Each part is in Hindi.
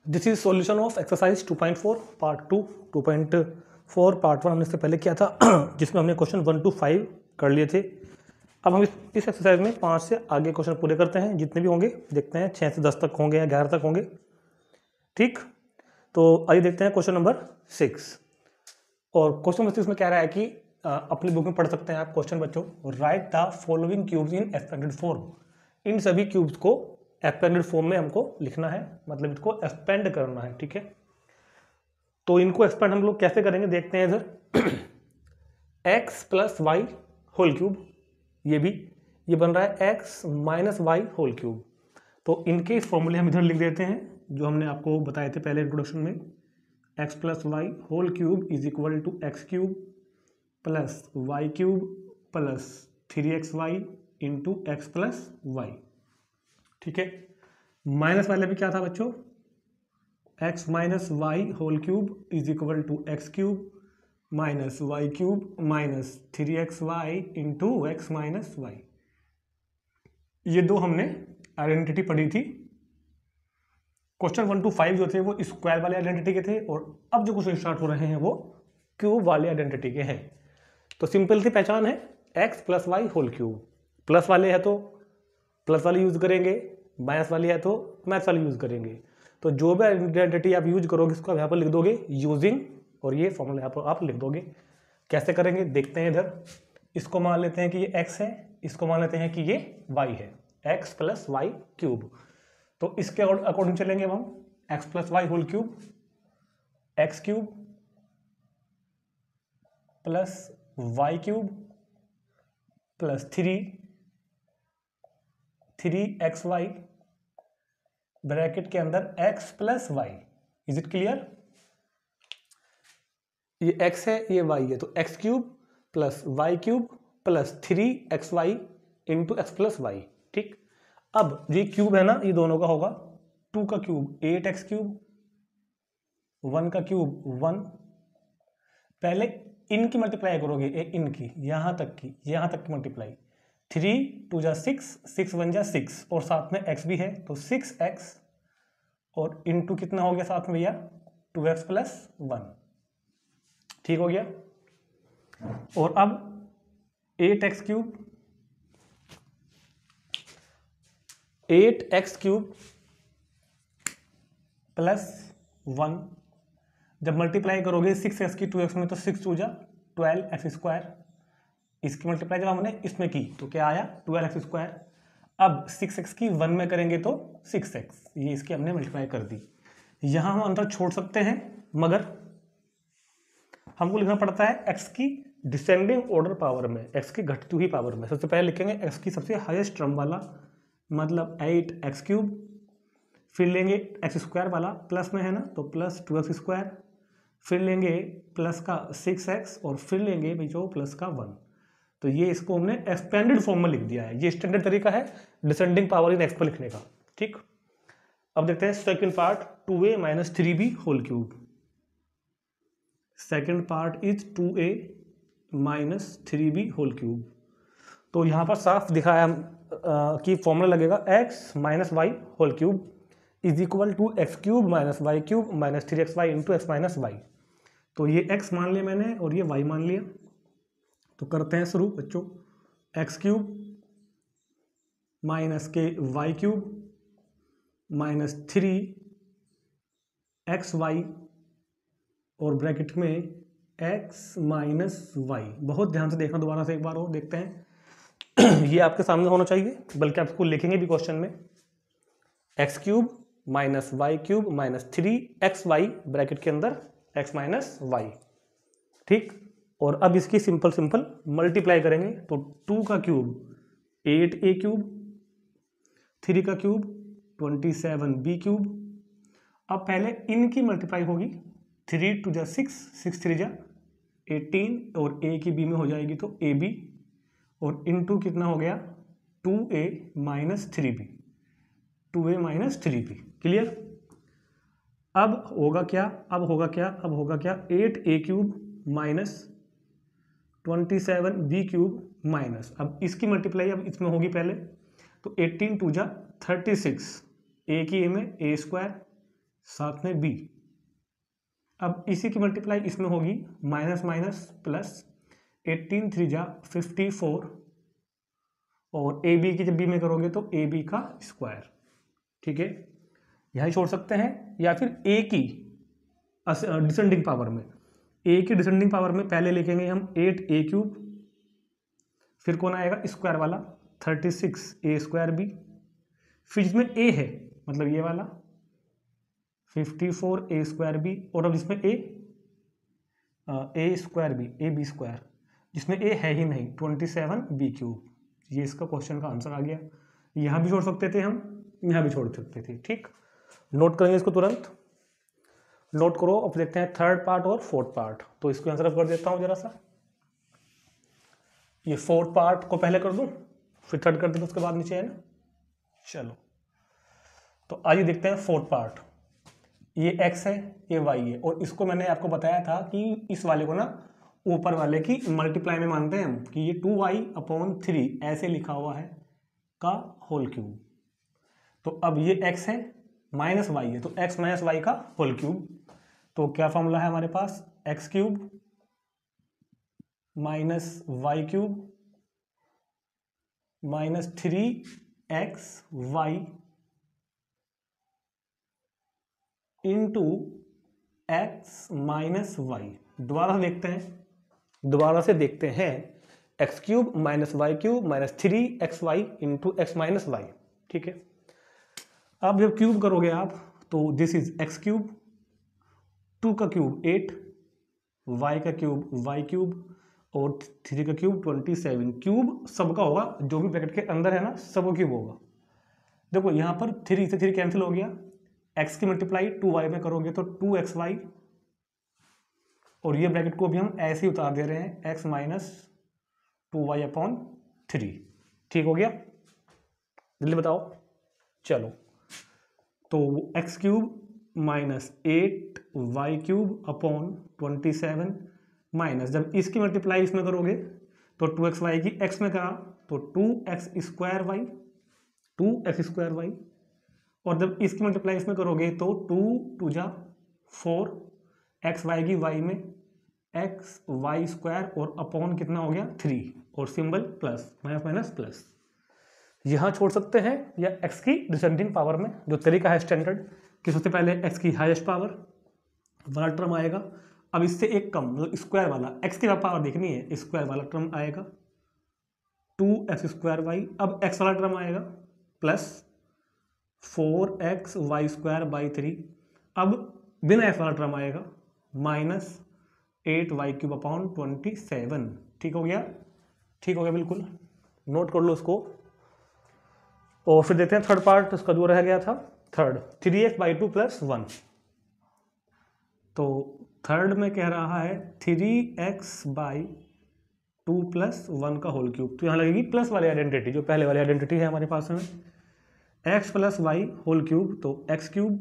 This is solution of exercise 2.4 part 2। 2.4 part 1 हमने इससे पहले किया था जिसमें हमने क्वेश्चन 1 to 5 कर लिए थे। अब हम इस एक्सरसाइज में 5 से आगे क्वेश्चन पूरे करते हैं, जितने भी होंगे देखते हैं 6 से 10 तक होंगे या 11 तक होंगे। ठीक, तो आइए देखते हैं क्वेश्चन नंबर 6। और क्वेश्चन नंबर 6 में कह रहा है कि अपनी बुक में पढ़ सकते हैं आप क्वेश्चन बच्चों। Write the following cubes in expanded form. इन सभी क्यूब्स को एक्सपेंडेड फॉर्म में हमको लिखना है, मतलब इसको एक्सपेंड करना है। ठीक है, तो इनको एक्सपेंड हम लोग कैसे करेंगे देखते हैं इधर। x plus Y whole cube, ये बन रहा है x minus Y whole cube. तो इनके इस फॉर्मूले हम इधर लिख देते हैं जो हमने आपको बताए थे पहले इंट्रोडक्शन में। x plus Y whole cube is equal to X cube plus Y cube plus 3xy into x plus Y. ठीक है, माइनस वाले भी क्या था बच्चों, x minus Y whole cube is equal to X cube minus Y cube minus 3xy into x minus Y. ये दो हमने आइडेंटिटी पढ़ी थी। क्वेश्चन 1 to 5 जो थे वो स्क्वायर वाले आइडेंटिटी के थे, और अब जो क्वेश्चन स्टार्ट हो रहे हैं वो क्यूब वाले आइडेंटिटी के हैं। तो सिंपल सी पहचान है, x plus Y whole cube. Plus वाले है तो प्लस वाली यूज करेंगे, माइनस वाली है तो माइनस वाली यूज करेंगे। तो जो भी आइडेंटिटी आप यूज करोगे इसको यहाँ पर लिख दोगे यूजिंग, और ये फॉर्मूला यहाँ पर आप लिख दोगे। कैसे करेंगे देखते हैं इधर। इसको मान लेते हैं कि ये x है, इसको मान लेते हैं कि ये y है, x प्लस वाई क्यूब। तो इसके अकॉर्डिंग चलेंगे हम, x plus Y whole cube x cube plus Y cube plus 3xy bracket के अंदर x plus Y. Is it clear? ये x है ये y है, तो x cube plus Y cube plus 3xy into x plus Y. ठीक, अब ये क्यूब है ना, ये दोनों का होगा 2 का क्यूब 8x क्यूब, 1 का क्यूब 1। पहले इनकी मल्टीप्लाई करोगे, इनकी यहाँ तक की मल्टीप्लाई। 3 2 जा 6, 6 1 जा 6, और साथ में x भी है तो 6x, और इंटू कितना हो गया साथ में भैया 2x प्लस 1। ठीक हो गया। और अब 8x क्यूब प्लस 1, जब मल्टीप्लाई करोगे 6x की 2x में तो 6 2 जा 12x स्क्वायर। इसकी मल्टीप्लाई जब हमने इसमें की तो क्या आया 12x स्क्वायर। अब 6x की 1 में करेंगे तो 6x, ये इसकी हमने मल्टीप्लाई कर दी। यहां हम अंतर छोड़ सकते हैं, मगर हमको लिखना पड़ता है x की डिसेंडिंग ऑर्डर पावर में, x की घटती हुई पावर में। सबसे पहले लिखेंगे x की सबसे हाईएस्ट टर्म वाला, मतलब 8x क्यूब, फिर लेंगे एक्स स्क्वायर वाला प्लस में है ना तो प्लस 2x स्क्वायर, फिर लेंगे प्लस का 6x, और फिर लेंगे भाई जो प्लस का 1। तो ये इसको हमने एक्सपेंडेड फॉर्म में लिख दिया है। ये स्टैंडर्ड तरीका है डिसेंडिंग पावर इन एक्स पर लिखने का। ठीक, अब देखते हैं second part 2a minus 3b whole cube. Second part is 2a minus 3b whole cube. तो यहाँ पर साफ दिखाया कि फॉर्मूला लगेगा x minus Y whole cube is equal to X cube minus Y cube minus 3xy into x minus Y. तो ये x मान लिया मैंने और ये y मान लिया। तो करते हैं शुरू बच्चों। एक्स क्यूब माइनस के वाई क्यूब माइनस 3xy और ब्रैकेट में x माइनस वाई। बहुत ध्यान से देखना, दोबारा से एक बार और देखते हैं। ये आपके सामने होना चाहिए, बल्कि आप इसको लिखेंगे भी क्वेश्चन में। X cube minus Y cube minus 3xy bracket के अंदर x माइनस वाई। ठीक, और अब इसकी सिंपल मल्टीप्लाई करेंगे तो 2 का क्यूब 8a क्यूब, 3 का क्यूब 27b क्यूब। अब पहले इनकी मल्टीप्लाई होगी, 3 2 जा 6, 6 3 जा 18, और a की b में हो जाएगी तो ab, और इनटू कितना हो गया 2a minus 3b, 2a minus 3b। Clear? अब होगा क्या 8a cube minus 27b cube minus, अब इसकी मल्टीप्लाई अब इसमें होगी पहले, तो 18 2 जा 36, ए की ए में ए स्क्वायर साथ में b। अब इसी की मल्टीप्लाई इसमें होगी, माइनस माइनस प्लस, 18 3 जा 54, और ए बी की जब बी में करोगे तो ए बी का स्क्वायर। ठीक है, यही छोड़ सकते हैं, या फिर ए की डिसेंडिंग पावर में, ए की डिसेंडिंग पावर में पहले लिखेंगे हम 8a³, फिर कौन आएगा स्क्वायर वाला 36a²b, फिर जिसमें a है मतलब ये वाला 54a²b, और अब जिसमें a²b जिसमें a है ही नहीं 27b³। ये इसका क्वेश्चन का आंसर आ गया। यहाँ भी छोड़ सकते थे हम, यहाँ भी छोड़ सकते थे। ठीक, नोट करेंगे इसको, तुरंत नोट करो। अब देखते हैं थर्ड पार्ट और फोर्थ पार्ट। तो इसको आंसर कर देता हूँ जरा सा, ये फोर्थ पार्ट को पहले कर दूँ फिर थर्ड कर दूँ, उसके बाद नीचे है ना। चलो तो आइए देखते हैं फोर्थ पार्ट। ये x है, ये y है, और इसको मैंने आपको बताया था कि इस वाले को ना ऊपर वाले की मल्टीप्लाई में मानते हैं हम, कि ये 2y/3 ऐसे लिखा हुआ है का होल क्यूब। तो अब ये x है माइनस y है, तो x माइनस y का होल क्यूब। तो क्या फॉर्मूला है हमारे पास, x³ minus y³ minus 3xy into x minus y। दोबारा से देखते हैं x³ minus y³ minus 3xy into x minus y। ठीक है, अब जब क्यूब करोगे आप तो दिस इज x³, 2 का क्यूब 8, y का क्यूब y³ और 3 का क्यूब 27। क्यूब सबका होगा, जो भी ब्रैकेट के अंदर है ना सब क्यूब होगा। देखो यहाँ पर 3 से 3 कैंसिल हो गया, x की मल्टीप्लाई 2y में करोगे तो 2xy, और ये ब्रैकेट को भी हम ऐसे ही उतार दे रहे हैं x माइनस 2y/3। ठीक हो गया, जल्दी बताओ। चलो तो x³ माइनस 8y³ माइनस, जब इसकी मल्टीप्लाई इसमें करोगे तो 2xy की x में करा तो 2x²y, और जब इसकी मल्टीप्लाई इसमें करोगे तो 2 जा 4, xy की y में xy² और अपॉन कितना हो गया 3, और symbol plus, minus minus plus. यहाँ छोड़ सकते हैं, या x की डिसेंडिंग पावर में जो तरीका है स्टैंडर्ड कि सबसे पहले x की हाईएस्ट पावर वाला टर्म आएगा। अब इससे एक कम मतलब स्क्वायर वाला, x की पावर देखनी है, स्क्वायर वाला टर्म आएगा 2x²y। अब x वाला टर्म आएगा प्लस 4xy²/3। अब बिना x वाला टर्म आएगा माइनस 8y³/27। ठीक हो गया, ठीक हो गया, बिल्कुल नोट कर लो उसको। और फिर देखते हैं थर्ड पार्ट, उसका जो रह गया था थर्ड, 3x/2 + 1। तो थर्ड में कह रहा है 3x/2 + 1 का होल क्यूब। तो यहाँ लगेगी प्लस वाली आइडेंटिटी, जो पहले वाली आइडेंटिटी है हमारे पास में, x + y होल क्यूब, तो x³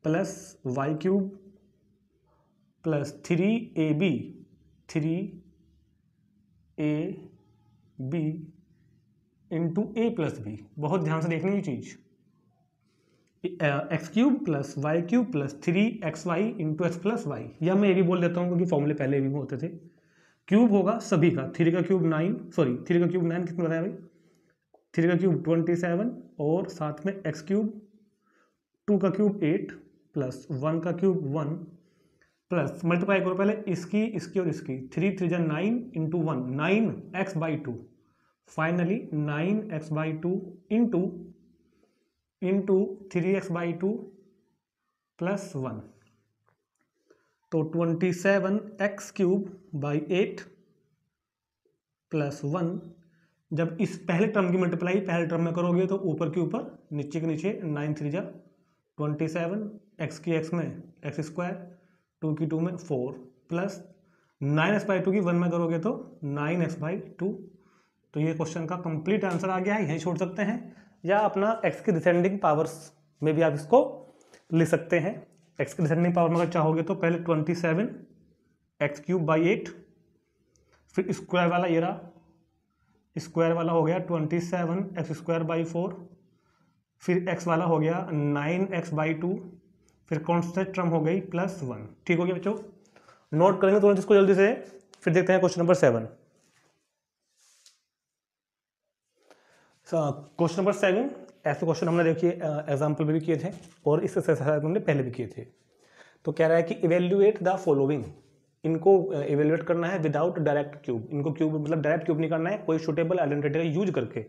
+ y³ + 3ab into a + b। बहुत ध्यान से देखनी ये चीज, x³ + y³ + 3xy into x + y, या मैं ये भी बोल देता हूँ क्योंकि फॉर्मूले पहले भी होते थे। क्यूब होगा सभी का, 3 का क्यूब 9, सॉरी 3 का क्यूब 9 कितना बताया भाई, 3 का क्यूब 27, और साथ में x³, 2 का क्यूब 8 प्लस 1 का क्यूब 1, प्लस मल्टीप्लाई करो पहले इसकी और इसकी, 3 3 जा 9 into 1 9x/2, finally 9x/2 into 3x/2 + 1, तो 27x³/8 + 1। जब इस पहले टर्म की मल्टीप्लाई पहले टर्म में करोगे तो ऊपर के ऊपर नीचे के नीचे 9 3 जा 27, x की x में x², 2 की 2 में 4, प्लस 9x/2 की 1 में करोगे तो 9x/2। तो ये क्वेश्चन का कंप्लीट आंसर आ गया है, यही छोड़ सकते हैं, या अपना x की डिसेंडिंग पावर्स में भी आप इसको लिख सकते हैं। x की डिसेंडिंग पावर में अगर चाहोगे तो पहले 27x³/8, फिर स्क्वायर वाला ये रहा, स्क्वायर वाला हो गया 27x²/4 फिर x वाला हो गया 9x/2, फिर कॉन्स्टेंट टर्म हो गई +1। ठीक हो गया बच्चों, नोट करेंगे तुरंत इसको जल्दी से। फिर देखते हैं क्वेश्चन नंबर 7। क्वेश्चन नंबर 7, ऐसे क्वेश्चन हमने देखिए एग्जाम्पल में भी किए थे और इस एक्सरसाइज में हमने पहले भी किए थे। तो कह रहा है कि इवेल्युएट द फॉलोइंग, इनको इवेल्युएट करना है विदाउट डायरेक्ट क्यूब। इनको क्यूब मतलब डायरेक्ट क्यूब नहीं करना है, कोई सुटेबल आइडेंटिटी का यूज करके,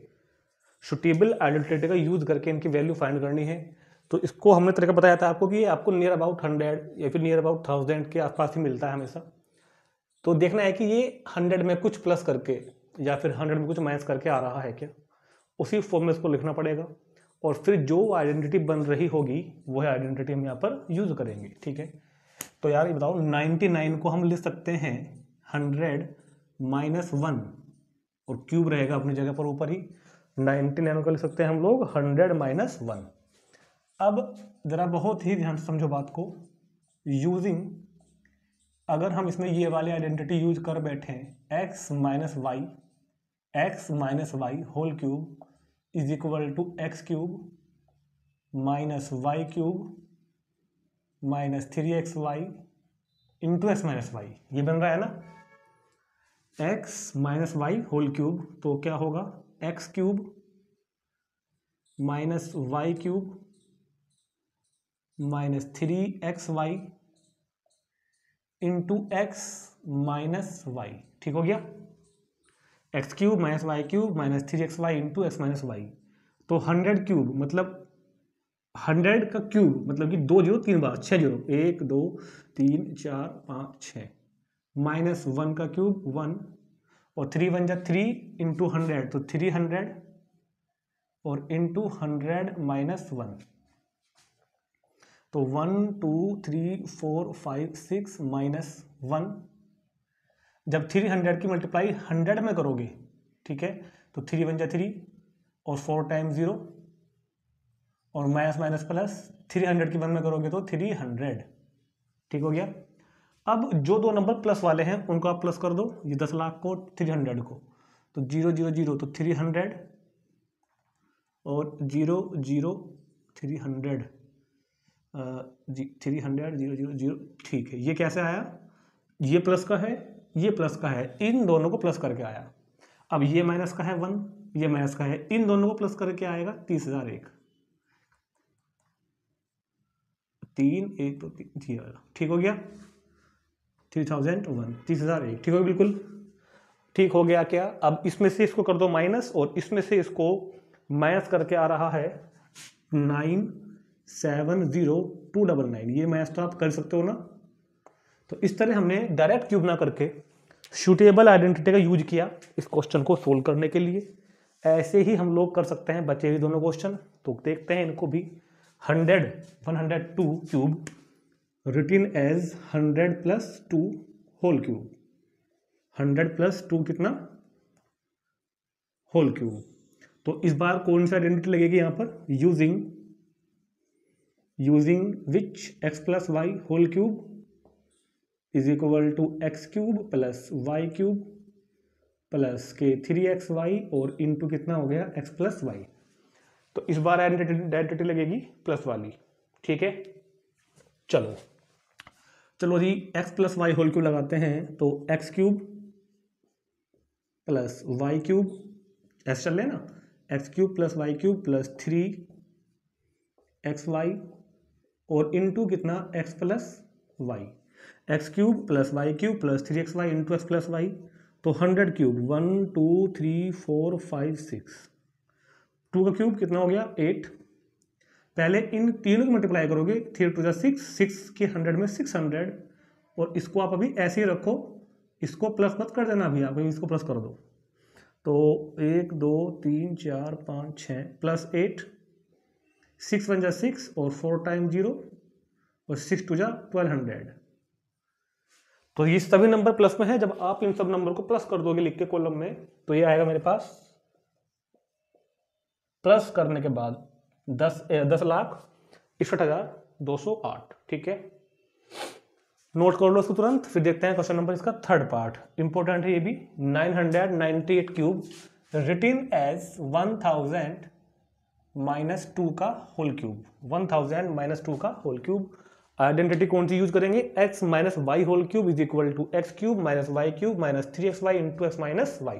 सुटेबल आइडेंटिटी का यूज करके इनकी वैल्यू फाइंड करनी है। तो इसको हमने तरीका बताया था आपको कि ये आपको नियर अबाउट 100 या फिर नियर अबाउट 1000 के आसपास ही मिलता है हमेशा। तो देखना है कि ये 100 में कुछ प्लस करके या फिर 100 में कुछ माइनस करके आ रहा है क्या, उसी फॉर्म में इसको लिखना पड़ेगा। और फिर जो आइडेंटिटी बन रही होगी वह आइडेंटिटी हम यहाँ पर यूज करेंगे। ठीक है, तो यार ये बताओ 99 को हम लिख सकते हैं 100 - 1 और क्यूब रहेगा अपनी जगह पर ऊपर ही। 99 को लिख सकते हैं हम लोग 100 - 1। अब जरा बहुत ही ध्यान से समझो बात को। यूजिंग, अगर हम इसमें ये वाली आइडेंटिटी यूज कर बैठे x - y whole cube is equal to x³ - y³ - 3xy into x - y, ये बन रहा है ना x - y होल क्यूब। तो क्या होगा x³ - y³ - 3xy into x - y। ठीक हो गया, x³ - y³ - 3xy into x - y। तो 100 क्यूब मतलब 100 का क्यूब मतलब कि 2 0 3 बार 6 0 1 2 3 4 5 6 -1 का क्यूब 1 और 3 1 जा 3 इंटू 100 तो 300 और इंटू 100 - 1। तो 1 2 3 4 5 6 -1। जब 300 की मल्टीप्लाई 100 में करोगे, ठीक है, तो 3 1 जा 3 और 4 टाइम्स 0 और माइनस प्लस 300 की 1 में करोगे तो 300। ठीक हो गया। अब जो दो नंबर प्लस वाले हैं उनको आप प्लस कर दो, ये 10 लाख को 300 को, तो 0 0 0 तो 300 और 0 0 300 300 0 0 0। ठीक है, ये कैसे आया, ये प्लस का है ये प्लस का है, इन दोनों को प्लस करके आया। अब ये माइनस का है 1, ये माइनस का है, इन दोनों को प्लस करके आएगा 30,001। 3 1 2 3 0। ठीक हो गया 3001 30,001। ठीक हो गया, बिल्कुल ठीक हो गया। क्या अब इसमें से इसको कर दो माइनस और इसमें से इसको माइनस करके आ रहा है 970,299। ये माइनस तो आप कर सकते हो ना। तो इस तरह हमने डायरेक्ट क्यूब ना करके सूटेबल आइडेंटिटी का यूज किया इस क्वेश्चन को सोल्व करने के लिए। ऐसे ही हम लोग कर सकते हैं बचे हुए दोनों क्वेश्चन। तो देखते हैं इनको भी। 102 cube written as 100 + 2 whole cube. 100 + 2 कितना होल क्यूब। तो इस बार कौन सा आइडेंटिटी लगेगी यहाँ पर, using which x + y whole cube is equal to x³ + y³ plus के 3xy और इंटू कितना हो गया x + y। तो इस बार आइडेंटिटी लगेगी प्लस वाली। ठीक है, चलो जी x + y होल क्यूब लगाते हैं। तो x³ + y³ ऐसे चल रहे ना, x³ + y³ + 3xy और इंटू कितना x + y। x³ + y³ + 3xy into x + y। तो 100 क्यूब 1 2 3 4 5 6, 2 का क्यूब कितना हो गया 8। पहले इन तीनों को मल्टीप्लाई करोगे 3 2 6 6 के 100 में 600 और इसको आप अभी ऐसे ही रखो, इसको प्लस मत कर देना, अभी आप इसको प्लस कर दो। तो 1 2 3 4 5 6 प्लस 8 6 1 जा 6 और 4 टाइम 0 और 6 2 जा 1200। तो ये सभी नंबर प्लस में है। जब आप इन सब नंबर को प्लस कर दोगे लिख के कॉलम में, तो ये आएगा मेरे पास प्लस करने के बाद 10,61,208। ठीक है, नोट कर लो इसको तुरंत। फिर देखते हैं क्वेश्चन नंबर इसका थर्ड पार्ट, इंपॉर्टेंट है ये भी। 998 क्यूब रिटन एज 1000 माइनस 2 का होल क्यूब, 1000 माइनस 2 का होल क्यूब। आइडेंटिटी कौन सी यूज करेंगे, x minus Y whole cube is equal to X cube minus Y cube minus 3xy into x minus Y.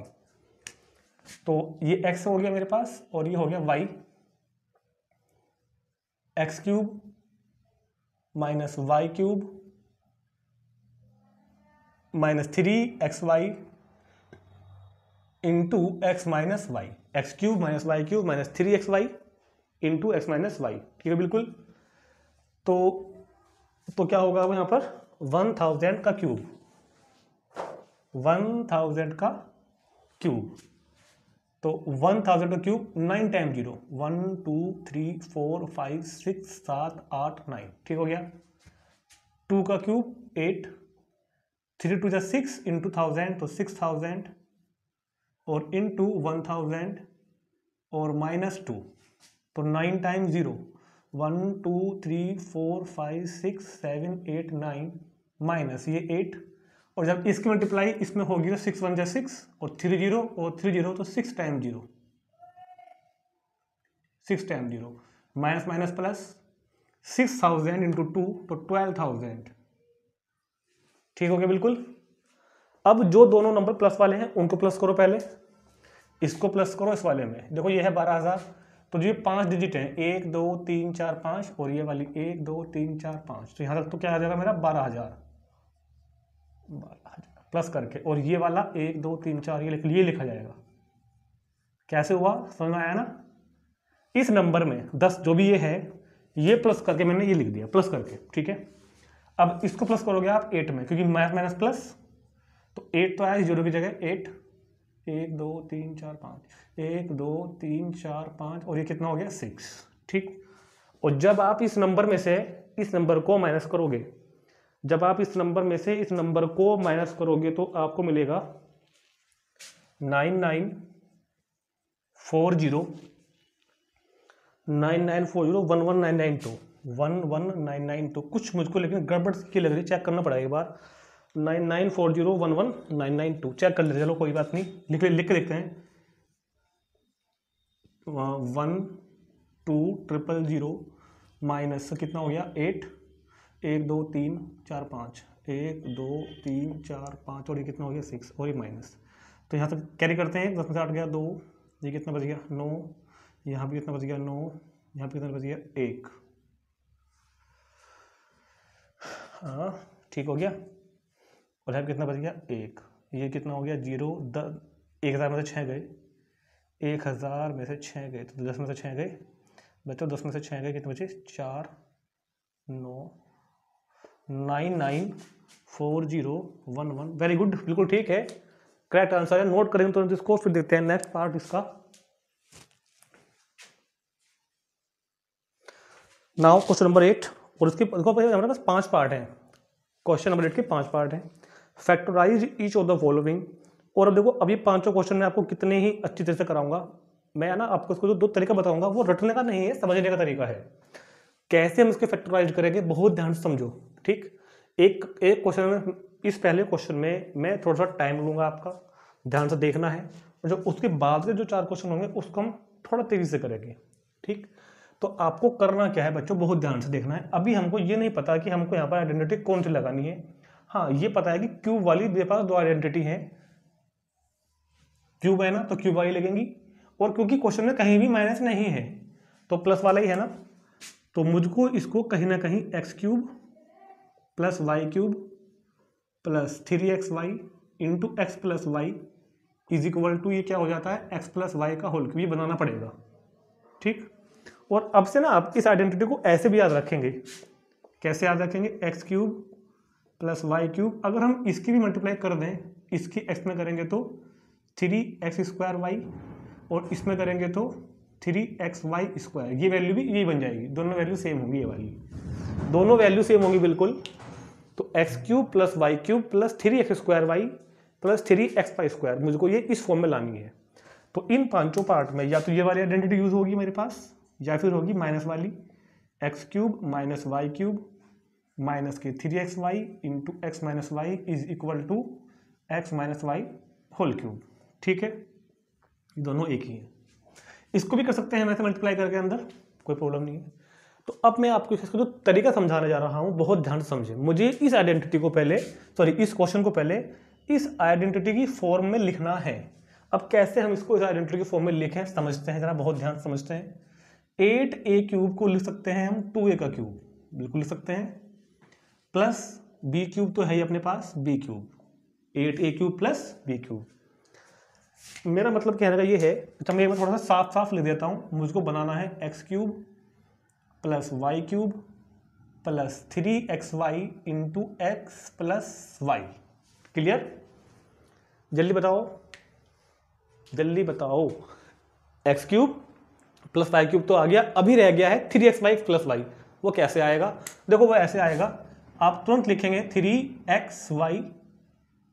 तो ये x हो गया मेरे पास और ये हो गया y, x cube minus Y cube minus 3xy into x minus y, x cube minus Y cube minus 3xy into x minus y. ठीक है बिल्कुल। तो क्या होगा अब यहाँ पर 1000 का क्यूब, 1000 का क्यूब, तो 1000 का क्यूब 9 टाइम 0, 1 2 3 4 5 6 7 8 9। ठीक हो गया। 2 का क्यूब 8, 3 2 6 इंटू 1000 तो 6000 और इंटू 1000 और माइनस 2 तो 9 टाइम 0, 1 2 3 4 5 6 7 8 9 माइनस ये 8, और जब इसकी मल्टीप्लाई इसमें होगी तो 6 1 6 और 3 0 और 3 0 तो 6 time 0, 6 time 0 minus minus plus 6000 into 2 तो 12000। ठीक हो गया बिल्कुल। अब जो दोनों नंबर प्लस वाले हैं उनको प्लस करो, पहले इसको प्लस करो इस वाले में। देखो ये है 12000, तो जो 5 डिजिट हैं 1 2 3 4 5 और ये वाली 1 2 3 4 5, तो यहाँ तक तो क्या आ जाएगा मेरा 12000 प्लस करके, और ये वाला 1 2 3 4 ये लिखा जाएगा। कैसे हुआ समझ में आया ना। इस नंबर में 10 जो भी ये है ये प्लस करके मैंने ये लिख दिया प्लस करके। ठीक है। अब इसको प्लस करोगे आप 8 में, क्योंकि माइनस माइनस प्लस, तो 8 तो आया 0 की जगह 8, 1 2 3 4 5, 1 2 3 4 5 और ये कितना हो गया 6। ठीक। और जब आप इस नंबर में से इस नंबर को माइनस करोगे, जब आप इस नंबर में से इस नंबर को माइनस करोगे तो आपको मिलेगा 9940 11992 11992। कुछ मुझको लेकिन गड़बड़ की लग रही, चेक करना पड़ेगा एक बार। 9940 11992 चेक कर लेते, चलो कोई बात नहीं, लिख के देखते हैं। 1 2 000 माइनस कितना हो गया 8, 1 2 3 4 5, 1 2 3 4 5 और ये कितना हो गया 6 और ये माइनस, तो यहाँ तक कैरी करते हैं। 10 में से 8 गया 2, ये कितना बच गया 9, यहाँ भी कितना बच गया 9, यहाँ पे कितना बच गया 1। हाँ ठीक हो गया। और यहाँ कितना बच गया 1, ये कितना हो गया 0, 1000 में से 6 गए, 1000 में से 6 गए तो 10 में से 6 गए बच्चों, 10 में से 6 गए कितने बचे 4 9 994011। वेरी गुड, बिल्कुल ठीक है, करेक्ट आंसर है। नोट करेंगे तुरंत इसको, फिर देखते हैं नेक्स्ट पार्ट इसका। नाउ क्वेश्चन नंबर 8, और इसके हमारे पास 5 पार्ट हैं। क्वेश्चन नंबर 8 के 5 पार्ट हैं। Factorise each of the following. और अब देखो अभी 5 क्वेश्चन मैं आपको कितने ही अच्छी तरह से कराऊंगा। मैं ना आपको इसको जो 2 तरीका बताऊंगा वो रटने का नहीं है, समझने का तरीका है। कैसे हम इसके फैक्टराइज करेंगे बहुत ध्यान से समझो। ठीक। एक क्वेश्चन में, इस पहले क्वेश्चन में मैं थोड़ा सा टाइम लूंगा, आपका ध्यान से देखना है, और जो उसके बाद के जो 4 क्वेश्चन होंगे उसको हम थोड़ा तेजी से करेंगे। ठीक। तो आपको करना क्या है बच्चों, बहुत ध्यान से देखना है। अभी हमको ये नहीं पता कि हमको यहाँ पर आइडेंटिटी कौन सी लगानी है। हाँ ये पता है कि क्यूब वाली मेरे पास 2 आइडेंटिटी है, क्यूब है ना तो क्यूब वाली लगेंगी, और क्योंकि क्वेश्चन में कहीं भी माइनस नहीं है तो प्लस वाला ही है ना, तो मुझको इसको कहीं ना कहीं x cube plus Y cube plus 3xy into x plus Y is equal to, ये क्या हो जाता है एक्स प्लस वाई का होल क्यूब, ये बनाना पड़ेगा। ठीक। और अब से ना आप इस आइडेंटिटी को ऐसे भी याद रखेंगे। कैसे याद रखेंगे, x cube plus Y cube, अगर हम इसकी भी मल्टीप्लाई कर दें, इसकी एक्स में करेंगे तो 3x² और इसमें करेंगे तो 3xy², ये वैल्यू भी यही बन जाएगी, दोनों वैल्यू सेम होंगी, ये वाली दोनों वैल्यू सेम होंगी बिल्कुल। तो x cube plus Y cube plus 3x² plus 3xy², मुझको ये इस फॉर्म में लानी है। तो इन 5 पार्ट में या तो ये वाली आइडेंटिटी यूज होगी मेरे पास, या फिर होगी माइनस वाली, x cube minus Y cube minus के 3xy into x minus y is equal to x minus Y whole cube. ठीक है, दोनों एक ही है। इसको भी कर सकते हैं वैसे मल्टीप्लाई करके अंदर, कोई प्रॉब्लम नहीं है। तो अब मैं आपको इसका जो तरीका समझाने जा रहा हूँ बहुत ध्यान से समझें। मुझे इस आइडेंटिटी को पहले, सॉरी इस क्वेश्चन को पहले इस आइडेंटिटी की फॉर्म में लिखना है। अब कैसे हम इसको इस आइडेंटिटी की फॉर्म में लिखें समझते हैं, जरा बहुत ध्यान से समझते हैं। 8a क्यूब को लिख सकते हैं हम 2a का क्यूब, बिल्कुल लिख सकते हैं, प्लस b क्यूब तो है ही अपने पास, b cube, 8a cube plus b cube. मेरा मतलब कहने का ये है, अच्छा मैं थोड़ा सा साफ साफ लिख देता हूँ। मुझको बनाना है x cube plus Y cube plus 3xy into x plus y. Clear? जल्दी बताओ, जल्दी बताओ। X cube plus Y cube तो आ गया, अभी रह गया है 3xy प्लस वाई। वो कैसे आएगा? देखो वो ऐसे आएगा, आप तुरंत लिखेंगे 3xy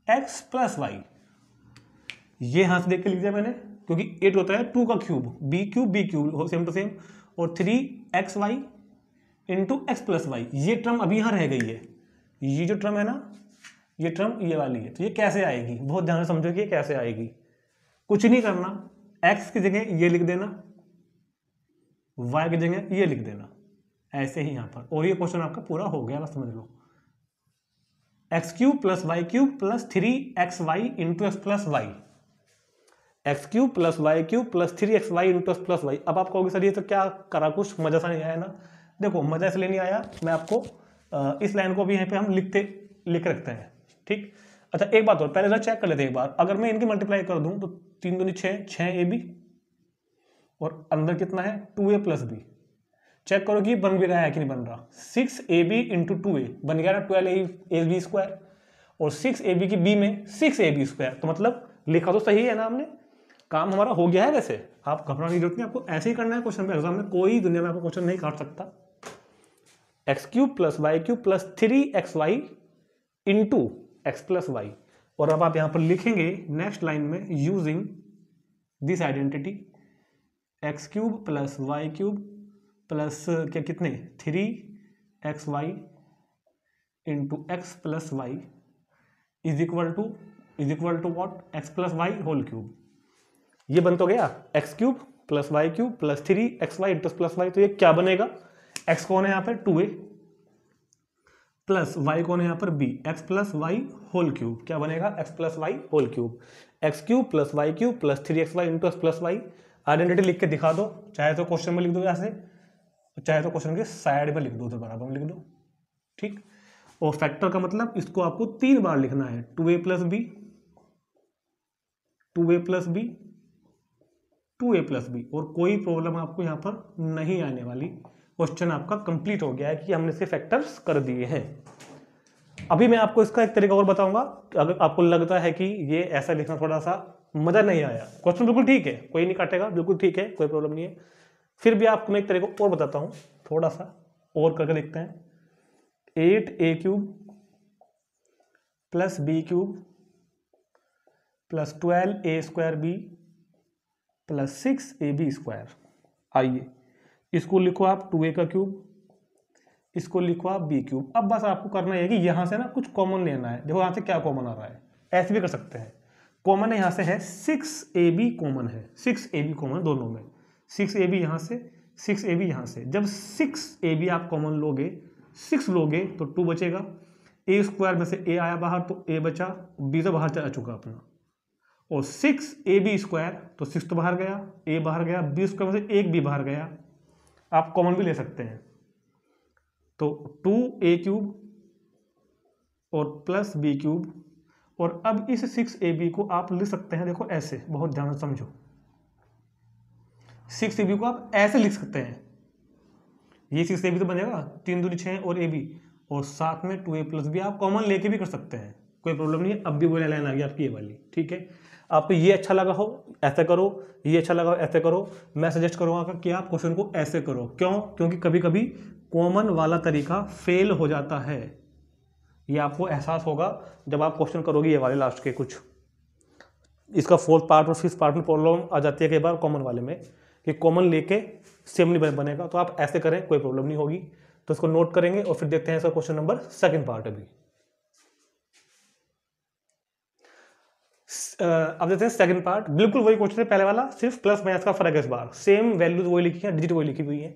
एक्स प्लस वाई। ये यहां से देख के लिख दिया मैंने, क्योंकि 8 होता है 2 का cube, b cube same to same, और 3xy into x plus y. ये टर्म अभी यहां रह गई है, ये जो टर्म है ना, ये टर्म ये वाली है। तो ये कैसे आएगी, बहुत ध्यान से समझो कि ये कैसे आएगी। कुछ नहीं करना, x की जगह ये लिख देना, y की जगह ये लिख देना, ऐसे ही यहां पर, और ये क्वेश्चन आपका पूरा हो गया, बस समझ लो। X cube plus Y cube plus 3xy into x plus y, x cube plus Y cube plus 3xy into x plus y. अब आप कहोगे सर ये तो क्या करा, कुछ मजा सा नहीं आया ना। देखो मजा इसलिए नहीं आया, मैं आपको इस लाइन को भी यहीं पे हम लिख रखते हैं, ठीक। अच्छा एक बात और, पहले जरा चेक कर लेते हैं एक बार। अगर मैं इनकी मल्टीप्लाई कर दूं तो 3 दूनी 6, 6ab, और अंदर कितना है 2a प्लस बी। चेक करो कि बन भी रहा है कि नहीं बन रहा। 6ab इंटू 2a बन गया ना 12ab स्क्वायर, और 6ab की b में 6ab स्क्वायर। तो मतलब लिखा तो सही है ना हमने, काम हमारा हो गया है। वैसे आप घबराने की जरूरत नहीं, आपको ऐसे ही करना है क्वेश्चन पे। एग्जाम में कोई दुनिया में आपको क्वेश्चन नहीं काट सकता। X cube plus Y cube plus 3xy into x plus y. और अब आप यहां पर लिखेंगे नेक्स्ट लाइन में, using this identity, x cube plus Y cube plus क्या कितने 3xy into x plus Y is equal to what, x plus Y whole cube. ये बन तो गया x cube plus Y cube plus 3xy into plus y. तो ये क्या बनेगा, एक्स कौन है यहाँ पर 2a, प्लस वाई कौन है यहाँ पर b, x plus Y whole cube. क्या बनेगा, x plus Y whole cube. X cube plus Y cube plus 3xy into x plus y. Identity लिख के दिखा दो, चाहे तो क्वेश्चन में लिख दो ऐसे, चाहे तो क्वेश्चन के साइड में लिख दो, तो बराबर में लिख दो, ठीक। और फैक्टर का मतलब इसको आपको 3 बार लिखना है, 2a plus b, 2a plus b, 2a plus b. और कोई प्रॉब्लम आपको यहाँ पर नहीं आने वाली। क्वेश्चन आपका कंप्लीट हो गया है कि हमने इसके फैक्टर्स कर दिए हैं। अभी मैं आपको इसका एक तरीका और बताऊंगा। अगर आपको लगता है कि ये ऐसा लिखना थोड़ा सा मजा नहीं आया, क्वेश्चन बिल्कुल ठीक है, कोई नहीं काटेगा, बिल्कुल ठीक है, कोई प्रॉब्लम नहीं है, फिर भी आपको मैं एक तरीका और बताता हूं, थोड़ा सा और करके देखते हैं। 8a cube plus b cube plus 12a square b plus 6ab square. आइए इसको लिखो आप 2a का क्यूब, इसको लिखो आप b क्यूब। अब बस आपको करना है कि यहां से ना कुछ कॉमन लेना है। देखो यहां से क्या कॉमन आ रहा है, ऐसे भी कर सकते हैं। कॉमन है यहां से है 6ab कॉमन है, 6ab कॉमन दोनों में, 6ab यहां से, 6ab यहां से। जब 6ab आप कॉमन लोगे, 6 लोगे तो 2 बचेगा, a स्क्वायर में से a आया बाहर तो a बचा, b तो बाहर चला चुका अपना, और 6ab स्क्वायर तो 6 तो बाहर गया, a बाहर गया, b स्क्वायर में से एक b बाहर गया। आप कॉमन भी ले सकते हैं, तो 2a क्यूब और प्लस b क्यूब। और अब इस 6ab को आप लिख सकते हैं, देखो ऐसे, बहुत ध्यान से समझो, 6ab को आप ऐसे लिख सकते हैं। ये 6ab तो बनेगा 3 दूनी 6 और ab, और साथ में 2a प्लस b आप कॉमन लेके भी कर सकते हैं, कोई प्रॉब्लम नहीं है। अब भी वो लाइन आ गई आपकी ये वाली, ठीक है। आपको ये अच्छा लगा हो ऐसे करो, ये अच्छा लगा हो ऐसे करो। मैं सजेस्ट करूंगा कि आप क्वेश्चन को ऐसे करो। क्यों? क्योंकि कभी कभी कॉमन वाला तरीका फेल हो जाता है। ये आपको एहसास होगा जब आप क्वेश्चन करोगे ये वाले लास्ट के कुछ, इसका 4th पार्ट और 5th पार्ट में प्रॉब्लम आ जाती है कई बार कॉमन वाले में, कि कॉमन लेके सेम नहीं बनेगा। तो आप ऐसे करें, कोई प्रॉब्लम नहीं होगी। तो इसको नोट करेंगे और फिर देखते हैं इसका क्वेश्चन नंबर 2nd पार्ट। अभी अब देखते हैं सेकंड पार्ट, बिल्कुल वही क्वेश्चन है पहले वाला, सिर्फ प्लस माइनस का फर्क है इस बार, सेम वैल्यूज वही लिखी है, डिजिट वही लिखी हुई है।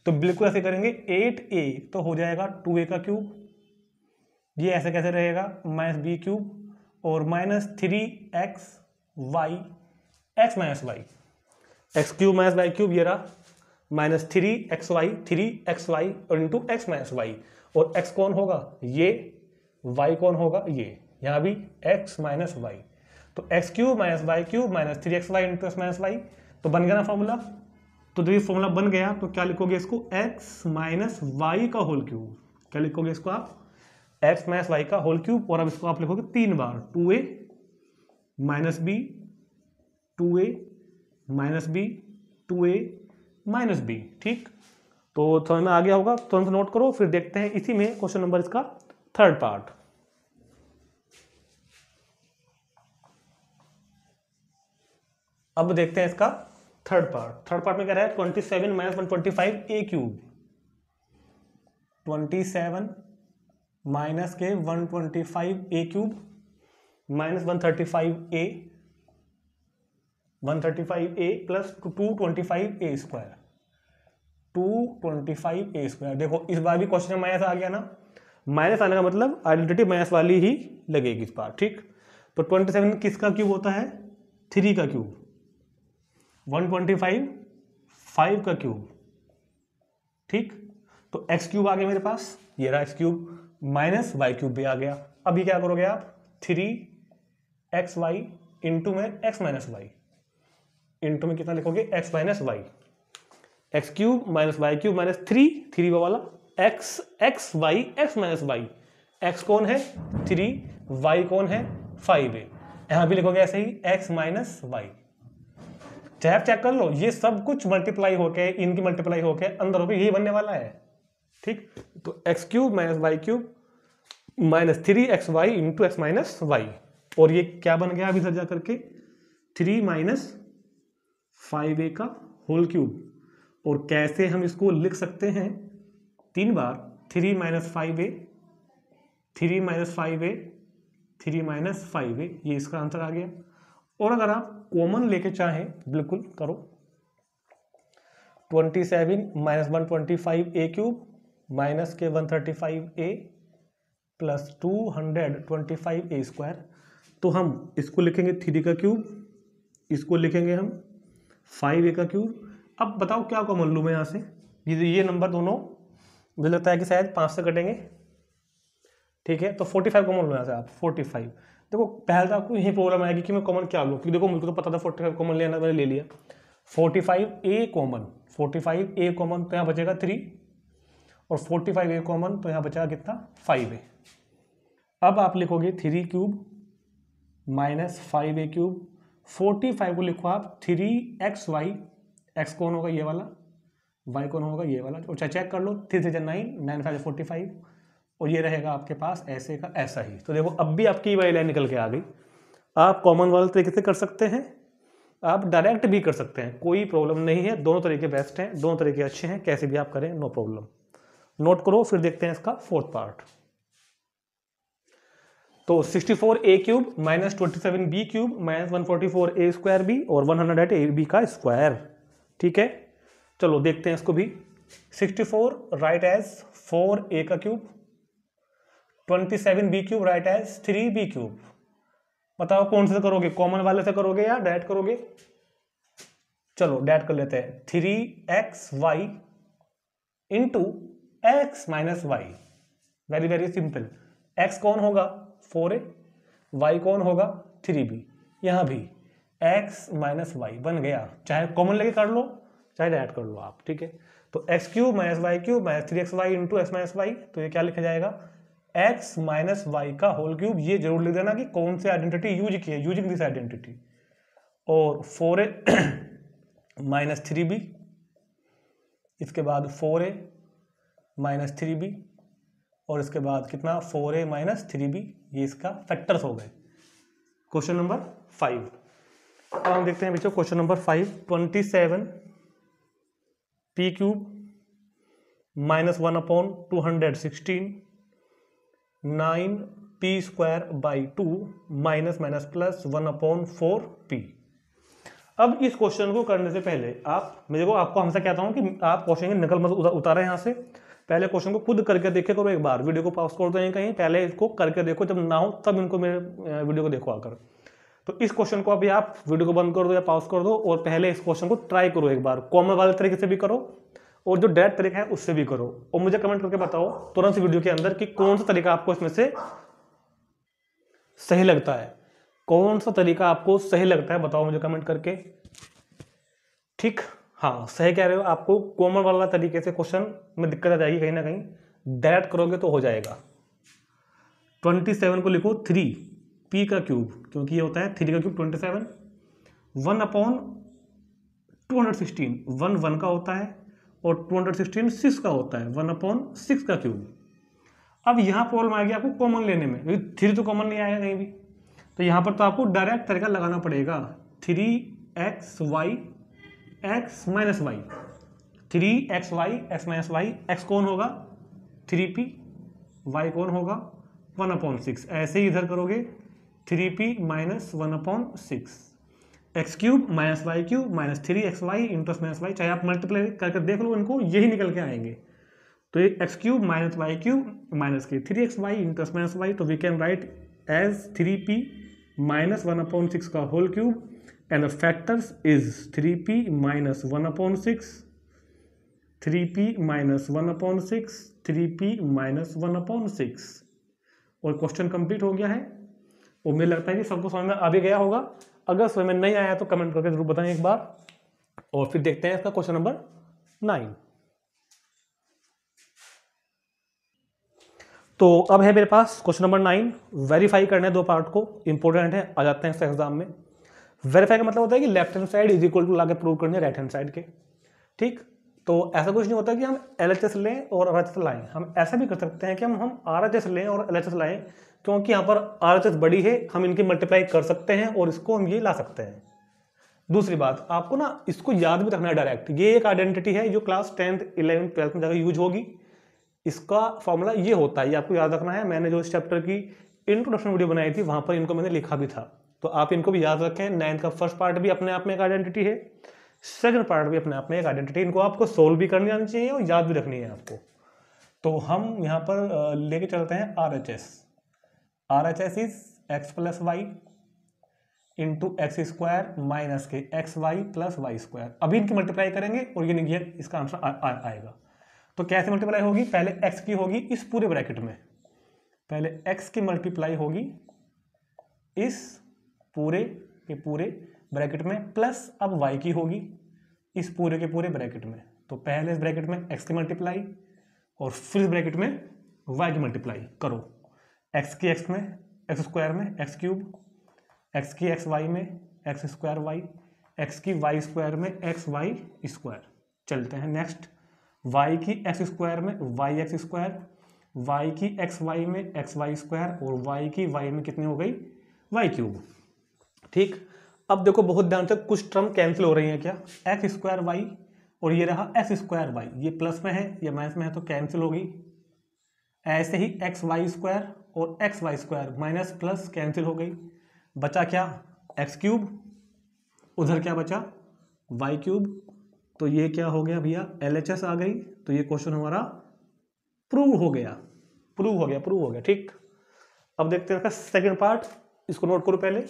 तो बिल्कुल ऐसे करेंगे, 8a तो हो जाएगा 2a का क्यूब, ये ऐसे कैसे रहेगा -b क्यूब, और -3xy x minus y, x cube minus Y cube, ये रहा -3xy और इंटू एक्स माइनस वाई, और x कौन होगा ये, y कौन होगा ये, यहाँ भी x माइनस वाई, तो x cube minus Y cube minus 3xy into x minus Y, तो बन गया ना फॉर्मूला। तो जब ये फॉर्मूला बन गया तो क्या लिखोगे इसको, x माइनस वाई का होल क्यूब, क्या लिखोगे इसको आप, x माइनस वाई का होल क्यूब, और अब इसको आप लिखोगे 3 बार, 2a minus b, 2a minus b, 2a minus b, ठीक। तो समझ में आ गया होगा, तुरंत नोट करो, फिर देखते हैं इसी में क्वेश्चन नंबर इसका थर्ड पार्ट। अब देखते हैं इसका थर्ड पार्ट में क्या रहा है, 27 माइनस 125 a क्यूब, 27 माइनस के 125 a cube minus 135 a plus 225 a square, 225 a square. देखो इस बार भी क्वेश्चन में माइनस आ गया ना, माइनस आने का मतलब आइडेंटिटी माइनस वाली ही लगेगी इस बार, ठीक। तो 27 किसका क्यूब होता है, 3 का क्यूब, 125 5 का क्यूब, ठीक। तो एक्स क्यूब आ गया मेरे पास, ये रहा x cube, minus Y cube भी आ गया। अब ये क्या करोगे आप, 3xy इंटू में x माइनस वाई, इंटू में कितना लिखोगे x minus y, x cube minus Y cube minus 3 वाला x y x minus y, x कौन है 3, y कौन है 5 है, यहां भी लिखोगे ऐसे ही x माइनस वाई। चाहे आप चेक कर लो, ये सब कुछ मल्टीप्लाई होके, इनकी मल्टीप्लाई होके अंदर होके यही बनने वाला है, ठीक। तो x cube minus Y cube minus 3xy into x minus y, और ये क्या बन गया अभी इधर जा करके 3 माइनस 5a का होल क्यूब, और कैसे हम इसको लिख सकते हैं 3 बार, 3 minus 5a, 3 minus 5a, 3 minus 5a, ये इसका आंसर आ गया। और अगर आप कॉमन लेके चाहें बिल्कुल करो, 27 माइनस 125 a क्यूब माइनस के 135a प्लस 225 a स्क्वायर, तो हम इसको लिखेंगे 3 का क्यूब, इसको लिखेंगे हम 5a का क्यूब। अब बताओ क्या कॉमन लूँ मैं यहाँ से, ये नंबर दोनों मुझे लगता है कि शायद 5 से कटेंगे, ठीक है। तो 45 कॉमन लो यहाँ से आप, 45। देखो पहले तो आपको यही प्रॉब्लम आएगी कि मैं कॉमन क्या लूँ, क्योंकि देखो मुझे तो पता था 45 कॉमन लेना, मैंने ले लिया 45a कॉमन, 45a कॉमन तो यहाँ बचेगा 3, और 45a कॉमन तो यहाँ बचेगा कितना 5a। अब आप लिखोगे 3 क्यूब माइनस 5a क्यूब, 45 को लिखो आप 3xy, x कौन होगा ये वाला, y कौन होगा ये वाला, और चेक कर लो 3 से 9, 9 5 45, और ये रहेगा आपके पास ऐसे का ऐसा ही। तो देखो अब भी आपकी वाली लाइन निकल के आ गई। आप कॉमन वाले तरीके से कर सकते हैं, आप डायरेक्ट भी कर सकते हैं, कोई प्रॉब्लम नहीं है, दोनों तरीके बेस्ट हैं, दोनों तरीके अच्छे हैं, कैसे भी आप करें नो प्रॉब्लम। नोट करो, फिर देखते हैं इसका फोर्थ पार्ट। तो 64a cube minus 27b cube minus 144a square b और 108ab का स्क्वायर, ठीक है। चलो देखते हैं इसको भी। 64 राइट एज 4a का cube, 27b cube right as 3b cube. बताओ कौन से करोगे, कॉमन वाले से करोगे या डायरेक्ट करोगे? चलो डायरेक्ट कर लेते हैं, 3xy into x minus y, very very simple. x कौन होगा 4a, y कौन होगा 3b, यहां भी x माइनस वाई बन गया, चाहे कॉमन लेके कर लो चाहे डायरेक्ट कर लो आप, ठीक है। तो x cube minus Y cube minus 3xy into x minus Y, तो ये क्या लिखा जाएगा x माइनस वाई का होल क्यूब। ये जरूर लिख देना कि कौन सी आइडेंटिटी यूज की है, यूजिंग दिस आइडेंटिटी। और 4a माइनस 3b, इसके बाद 4a माइनस 3b, और इसके बाद कितना 4a माइनस 3b, ये इसका फैक्टर्स हो गए। Question number 5। अब हम देखते हैं बच्चों question number 5। 27 p cube minus 1/216 9 P square by 2 minus minus plus 1/4 p। अब इस क्वेश्चन को करने से पहले आपको हमेशा कहता हूं कि आप क्वेश्चन की नकल मत उतारें यहाँ से, पहले क्वेश्चन को खुद करके देखे करो एक बार, वीडियो को पॉज कर दो कहीं, पहले इसको करके देखो, जब ना हो तब इनको मेरे वीडियो को देखो आकर। तो इस क्वेश्चन को अभी आप वीडियो को बंद कर दो या पॉज कर दो और पहले इस क्वेश्चन को ट्राई करो एक बार, कॉमन वाले तरीके से भी करो और जो डायरेक्ट तरीका है उससे भी करो, और मुझे कमेंट करके बताओ तुरंत वीडियो के अंदर कि कौन सा तरीका आपको इसमें से सही लगता है, कौन सा तरीका आपको सही लगता है, बताओ मुझे कमेंट करके। ठीक, हाँ सही कह रहे हो, आपको कॉमन वाला तरीके से क्वेश्चन में दिक्कत आ जाएगी कहीं ना कहीं, डायरेक्ट करोगे तो हो जाएगा। 27 को लिखो 3p का क्यूब, क्योंकि ये होता है 3 का क्यूब 27, 1/216, 1 का होता है और 216 6 का होता है, 1/6 का क्यूब। अब यहाँ प्रॉब्लम आएगी आपको कॉमन लेने में, क्योंकि 3 तो कॉमन नहीं आएगा कहीं भी, तो यहाँ पर तो आपको डायरेक्ट तरीका लगाना पड़ेगा, 3xy x minus y, 3xy x minus y, x कौन होगा 3p, y कौन होगा 1/6, ऐसे ही इधर करोगे 3p minus 1/6, x cube minus Y cube minus 3xy into minus y, चाहे आप मल्टीप्लाई करके देख लो इनको, यही निकल के आएंगे। तो ये x cube minus Y cube minus के 3xy इंटू माइनस वाई, तो we can write as 3p minus 1/6 का whole cube and the factors is 3p minus 1/6, 3p minus 1/6, 3p minus 1/6, और क्वेश्चन कंप्लीट हो गया है। और मुझे लगता है कि सबको समझ में आ भी गया होगा, अगर समझ में नहीं आया तो कमेंट करके जरूर बताएं एक बार, और फिर देखते हैं इसका क्वेश्चन नंबर 9। तो अब है मेरे पास क्वेश्चन नंबर 9, वेरीफाई करना है 2 पार्ट को, इंपॉर्टेंट है, आ जाते हैं इस एग्जाम में। वेरीफाई का मतलब होता है कि left hand side is equal to लाके प्रूव करने राइट हैंड साइड के। ठीक, तो ऐसा कुछ नहीं होता कि हम LHS लें और RHS लाएं, हम ऐसा भी कर सकते हैं कि हम RHS लें और LHS लाएं, क्योंकि यहाँ पर RHS बड़ी है, हम इनकी मल्टीप्लाई कर सकते हैं और इसको हम ये ला सकते हैं। दूसरी बात, आपको ना इसको याद भी रखना है डायरेक्ट, ये एक आइडेंटिटी है जो क्लास 10th 11th 12th में जाकर यूज होगी, इसका फॉर्मूला ये होता है, ये आपको याद रखना है। मैंने जो इस चैप्टर की इंट्रोडक्शन वीडियो बनाई थी वहां पर इनको मैंने लिखा भी था, तो आप इनको भी याद रखें। 9th का फर्स्ट पार्ट भी अपने आप में एक आइडेंटिटी है, सेकंड पार्ट भी अपने आप में एक आइडेंटिटी, इनको आपको सोल्व भी करनी आनी चाहिए और याद भी रखनी है आपको। तो हम यहाँ पर लेके चलते हैं RHS। RHS is x plus y into x square minus के x y plus y square. अभी इनकी मल्टीप्लाई करेंगे और ये इसका आंसर आएगा। तो कैसे मल्टीप्लाई होगी, पहले x की होगी इस पूरे ब्रैकेट में, पहले x की मल्टीप्लाई होगी इस पूरे के पूरे ब्रैकेट में, प्लस अब y की होगी इस पूरे के पूरे ब्रैकेट में। तो पहले इस ब्रैकेट में x की मल्टीप्लाई और फिर इस ब्रैकेट में y की मल्टीप्लाई करो, x की x में एक्स स्क्वायर में एक्स क्यूब, x की एक्स वाई में एक्स स्क्वायर वाई, x की वाई स्क्वायर में एक्स वाई स्क्वायर। चलते हैं नेक्स्ट, y की एक्स स्क्वायर में वाई एक्स स्क्वायर, y की एक्स वाई में एक्स वाई स्क्वायर और y की y में कितनी हो गई वाई क्यूब। ठीक, अब देखो बहुत ध्यान से, कुछ टर्म कैंसिल हो रही है क्या, एक्स स्क्वायर वाई और ये रहा एक्स स्क्वायर वाई, ये प्लस में है ये माइनस में है तो कैंसिल होगी। ऐसे ही एक्स वाई स्क्वायर और x y square minus plus cancel हो गई, बचा क्या एक्स क्यूब, उधर क्या बचा वाई क्यूब। तो ये क्या हो गया भैया LHS आ गई, तो ये क्वेश्चन हमारा प्रूव हो गया। ठीक, अब देखते हैं सेकंड पार्ट, इसको नोट करो पहले।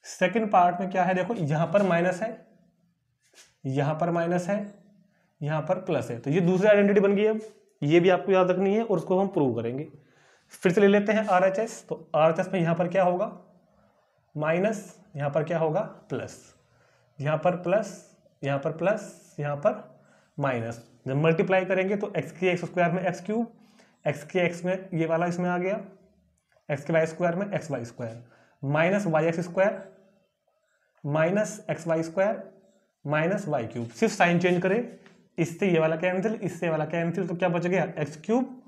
सेकंड पार्ट में क्या है, देखो यहां पर माइनस है, यहां पर माइनस है, यहां पर प्लस है, तो ये दूसरी आइडेंटिटी बन गई। अब ये भी आपको याद रखनी है और उसको हम प्रूव करेंगे। फिर से ले लेते हैं RHS, तो RHS में यहां पर क्या होगा माइनस, यहां पर क्या होगा प्लस, यहां पर प्लस, यहां पर प्लस, यहां पर माइनस। जब मल्टीप्लाई करेंगे तो x की एक्स स्क्वायर में एक्स क्यूब, x की एक्स में ये वाला इसमें आ गया, x के वाई स्क्वायर में x y square, minus y x square minus x y square minus Y cube. सिर्फ साइन चेंज करें, इससे ये वाला कैंसिल, इससे वाला कैंसिल, तो क्या बच गया x cube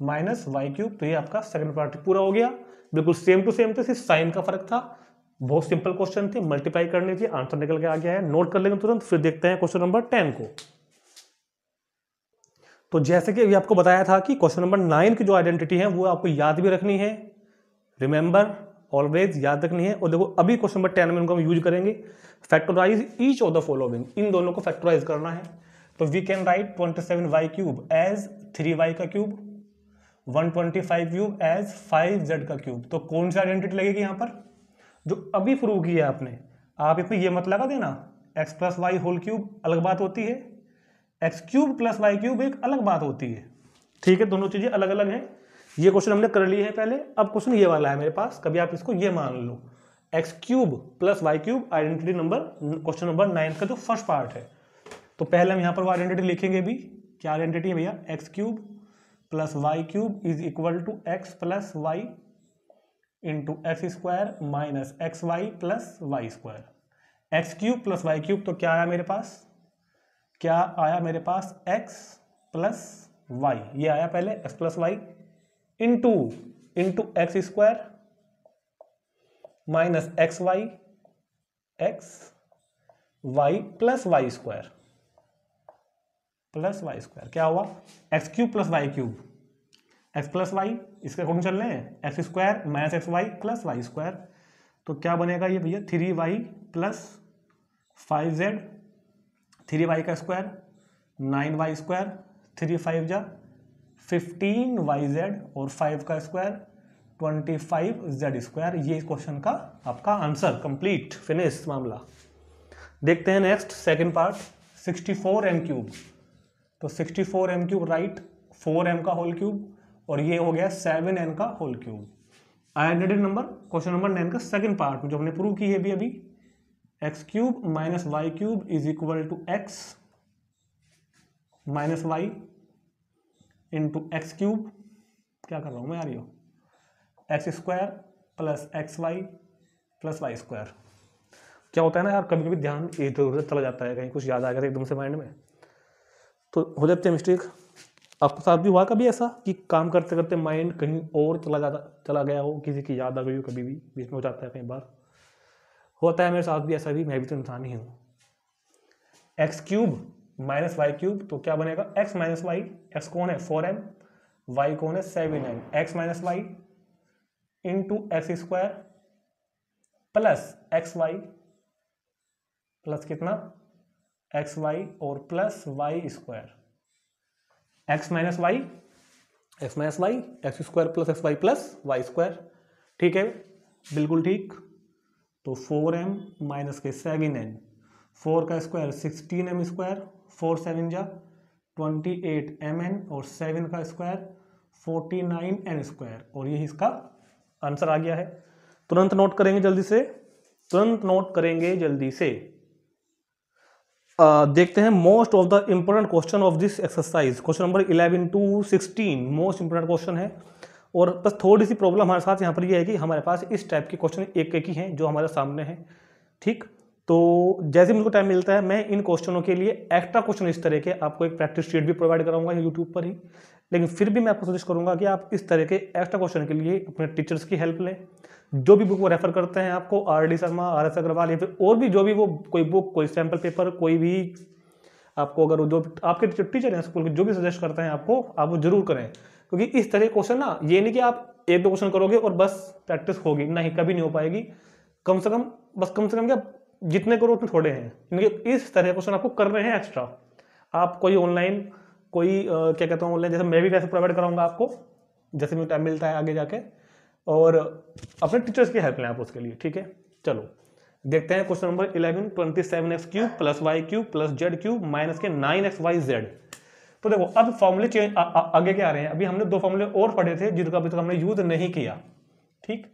minus Y cube. तो ये आपका सेकंड पार्ट पूरा हो गया, बिल्कुल सेम टू सेम थे, सिर्फ साइन का फर्क था। बहुत सिंपल क्वेश्चन थे, मल्टीप्लाई करनी थी, आंसर निकल के आ गया है। नोट कर लेंगे तुरंत। फिर देखते हैं क्वेश्चन नंबर 10 को। तो जैसे कि अभी आपको बताया था कि क्वेश्चन नंबर 9 की जो आइडेंटिटी है वो आपको याद भी रखनी है रिमेंबर, ऑलवेज, याद रखनी है। और देखो अभी क्वेश्चन नंबर 10 में उनको हम यूज करेंगे। Factorise each of the following, इन दोनों को फैक्टराइज करना है। तो we can write 27y cube as 3y का क्यूब, 125 क्यूब एज 5z का क्यूब। तो कौन सी आइडेंटिटी लगेगी यहाँ पर? जो अभी प्रूव किया आपने, आप इसमें ये मत लगा देना x plus Y whole cube अलग बात होती है, x cube plus Y cube एक अलग बात होती है। ठीक है, दोनों चीजें अलग अलग हैं। ये क्वेश्चन हमने कर लिए है पहले। अब क्वेश्चन ये वाला है मेरे पास, कभी आप इसको ये मान लो, x cube plus Y cube identity number, question number 9 का जो फर्स्ट पार्ट है। तो पहले हम यहाँ पर वो आइडेंटिटी लिखेंगे भी। क्या आइडेंटिटी है भैया? X cube plus Y cube is equal to x plus y into x square minus x y plus y square. X cube plus Y cube, तो क्या आया मेरे पास? क्या आया मेरे पास? एक्स प्लस वाई, ये आया पहले x plus y into x square minus x y plus y square क्या हुआ? X cube plus Y cube, x plus y, इसके अकॉर्डिंग चल रहे हैं, x square minus x y plus y square. तो क्या बनेगा ये भैया? 3y प्लस 5z, 3y का स्क्वायर 9y स्क्वायर, 3 5 जा 15yz और 5 का स्क्वायर 25z स्क्वायर। ये क्वेश्चन का आपका आंसर कंप्लीट, फिनिश मामला। देखते हैं next second part, 64m cube. तो 64m क्यूब राइट, 4m का होल क्यूब, और ये हो गया 7n का whole cube. Identity number question number 9 का सेकंड पार्ट में जो हमने प्रूव की है अभी, x cube minus Y cube is equal to x minus y into x cube, क्या कर रहा हूं मैं यार, ये x square plus x y plus y square. क्या होता है ना यार, कभी कभी ध्यान इधर उधर चला जाता है, कहीं कुछ याद आ गया एकदम से माइंड में, तो हो जाती है मिस्टेक। आपके साथ भी हुआ कभी ऐसा कि काम करते करते माइंड कहीं और चला गया हो, किसी की याद आ गई हो, कभी भी बीच में हो जाता है, कई बार होता है मेरे साथ भी ऐसा भी, मैं भी तो इंसान ही हूँ। X cube minus Y cube, तो क्या बनेगा? एक्स माइनस वाई, एक्स कौन है? 4m, वाई कौन है? 7m, x minus y into x square plus x y plus कितना? एक्स वाई और plus y square, x minus y x square plus x y plus y square. ठीक है, बिल्कुल ठीक। तो 4m माइनस के 7n, 4 का स्क्वायर 16m स्क्वायर, 4 7 जा 28mn और 7 का स्क्वायर 49n स्क्वायर, और यही इसका आंसर आ गया है। तुरंत नोट करेंगे जल्दी से, देखते हैं most of the important question of this exercise. Question number 11 to 16 most important question है। और बस थोड़ी सी प्रॉब्लम हमारे साथ यहाँ पर ये है कि हमारे पास इस टाइप के क्वेश्चन एक ही हैं जो हमारे सामने हैं। ठीक, तो जैसे मुझको टाइम मिलता है मैं इन क्वेश्चनों के लिए एक्स्ट्रा क्वेश्चन इस तरह के आपको एक प्रैक्टिस शीट भी प्रोवाइड कराऊंगा यूट्यूब पर ही, लेकिन फिर भी मैं आपको सजेस्ट करूंगा कि आप इस तरह के एक्स्ट्रा क्वेश्चन के लिए अपने टीचर्स की हेल्प लें। जो भी बुक वो रेफर करते हैं आपको, RD शर्मा, RS अग्रवाल, या फिर और भी जो भी वो कोई बुक, कोई सैम्पल पेपर, कोई भी आपको अगर जो आपके टीचर हैं स्कूल के जो भी सजेस्ट करते हैं आपको, आप वो जरूर करें। क्योंकि इस तरह के क्वेश्चन ना, ये नहीं कि आप एक दो क्वेश्चन करोगे और बस प्रैक्टिस होगी, नहीं, कभी नहीं हो पाएगी। कम से कम क्या जितने करो उतने थोड़े हैं, क्योंकि इस तरह के क्वेश्चन आपको कर रहे हैं एक्स्ट्रा। आप कोई ऑनलाइन, कोई क्या कहता हूँ ऑनलाइन, जैसे मैं भी वैसे प्रोवाइड कराऊंगा आपको, जैसे मुझे टाइम मिलता है आगे जाके, और अपने टीचर्स की हेल्प लें आप उसके लिए। ठीक है, चलो देखते हैं question number 11, 27x cube plus Y cube plus z cube minus के 9xyz। तो देखो अब फॉर्मूले चेंज आगे क्या आ रहे हैं, अभी हमने दो फॉर्मूले और पढ़े थे जिनका अभी तक हमने यूज नहीं किया। ठीक,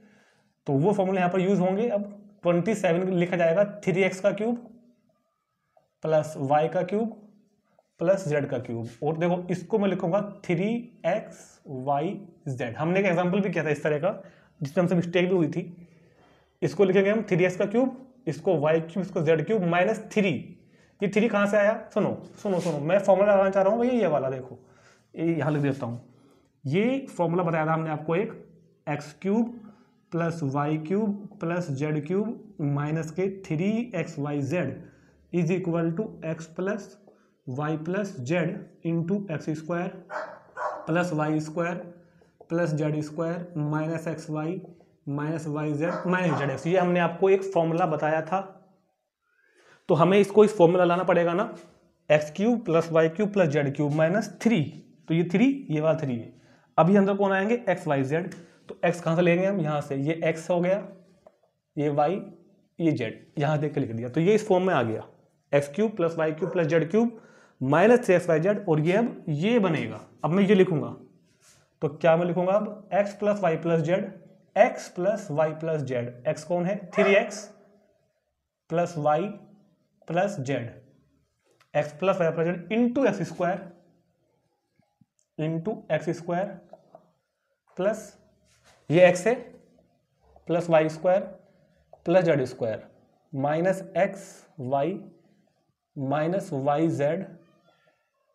तो वो फॉर्मूले यहाँ पर यूज होंगे। अब 27 लिखा जाएगा 3x का क्यूब प्लस y का क्यूब प्लस z का क्यूब, और देखो इसको मैं लिखूंगा 3xyz। हमने एक एग्जांपल भी किया था इस तरह का जिसमें हमसे मिस्टेक भी हुई थी। इसको लिखेंगे हम 3x का क्यूब, इसको y क्यूब, इसको z क्यूब माइनस 3। ये 3 कहाँ से आया? सुनो, मैं फॉर्मूला लगाना चाह रहा हूँ भैया, ये वाला देखो, ये यहाँ लिख देता हूँ। ये फॉर्मूला बताया था हमने आपको एक, x cube plus Y cube plus z cube minus के 3xyz is equal to x plus y plus z into x square plus y square plus z square minus x y minus y z minus z x, ये हमने आपको एक फॉर्मूला बताया था। तो हमें इसको इस फॉर्मूला लाना पड़ेगा ना, x cube plus Y cube plus z cube minus 3, तो ये 3 ये वाला 3 है। अभी अंदर कौन आएंगे, एक्स वाई जेड, तो एक्स कहाँ से लेंगे हम, यहाँ से, ये एक्स हो गया, ये वाई, ये जेड, यहाँ देख के लिख दिया, तो ये इस फॉर्म में आ गया, x cube plus Y cube plus z cube minus 3 y z, और ये अब ये बनेगा। अब मैं ये लिखूंगा, तो क्या मैं लिखूंगा अब, x plus y plus z, x plus y plus z, x कौन है 3x plus y plus z, x plus y plus z into x square plus ये एक्स है plus y square plus z square minus x y minus y z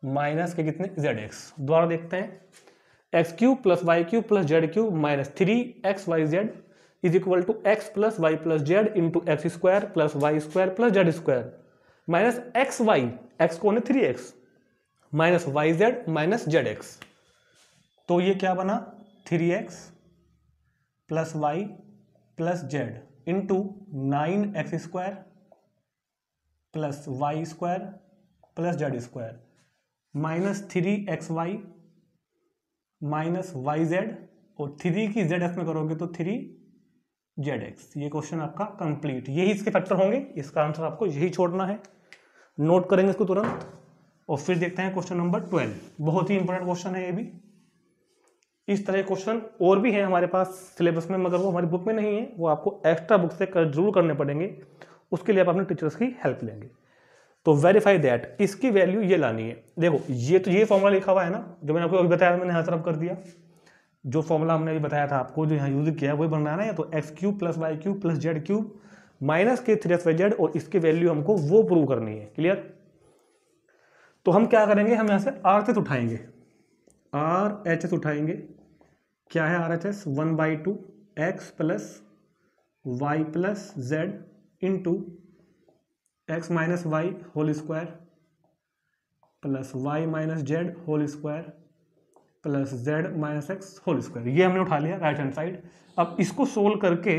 minus के कितने जेड एक्स। दोबारा देखते हैं, x cube plus Y cube plus z cube minus 3x y z is equal to x plus y plus z into x square plus y square plus z square minus x y, x कौन है 3x minus y z minus z x. तो ये क्या बना 3x plus y plus z into 9x square plus y square plus z square minus 3x y minus y z, और 3 की जेड एक्स में करोगे तो 3 ZX। ये क्वेश्चन आपका कंप्लीट, यही इसके फैक्टर होंगे, इसका आंसर आपको यही छोड़ना है, नोट करेंगे इसको तुरंत। और फिर देखते हैं क्वेश्चन नंबर 12, बहुत ही इंपॉर्टेंट क्वेश्चन है ये भी। इस तरह के क्वेश्चन और भी हैं हमारे पास सिलेबस में, मगर वो हमारी बुक में नहीं है, वो आपको एक्स्ट्रा बुक से जरूर करने पड़ेंगे, उसके लिए आप अपने टीचर्स की हेल्प लेंगे। तो वेरीफाई दैट, इसकी वैल्यू ये लानी है। देखो ये तो ये फॉर्मूला लिखा हुआ है ना, जो मैंने आपको अभी बताया, मैंने यहाँ तरफ कर दिया, जो फॉर्मूला हमने अभी बताया था आपको, जो यहाँ यूज किया वही बनना है ना, या तो x cube plus Y cube plus z cube minus के 3x वाई जेड, और इसकी वैल्यू हमको वो प्रूव करनी है। क्लियर? तो हम क्या करेंगे, हम यहाँ से RHS उठाएंगे, RHS उठाएंगे। क्या है RHS, 1/2 x plus y plus z into x minus Y whole square plus y minus z whole square plus z minus x whole square. ये हमने उठा लिया राइट हैंड साइड। अब इसको सोल्व करके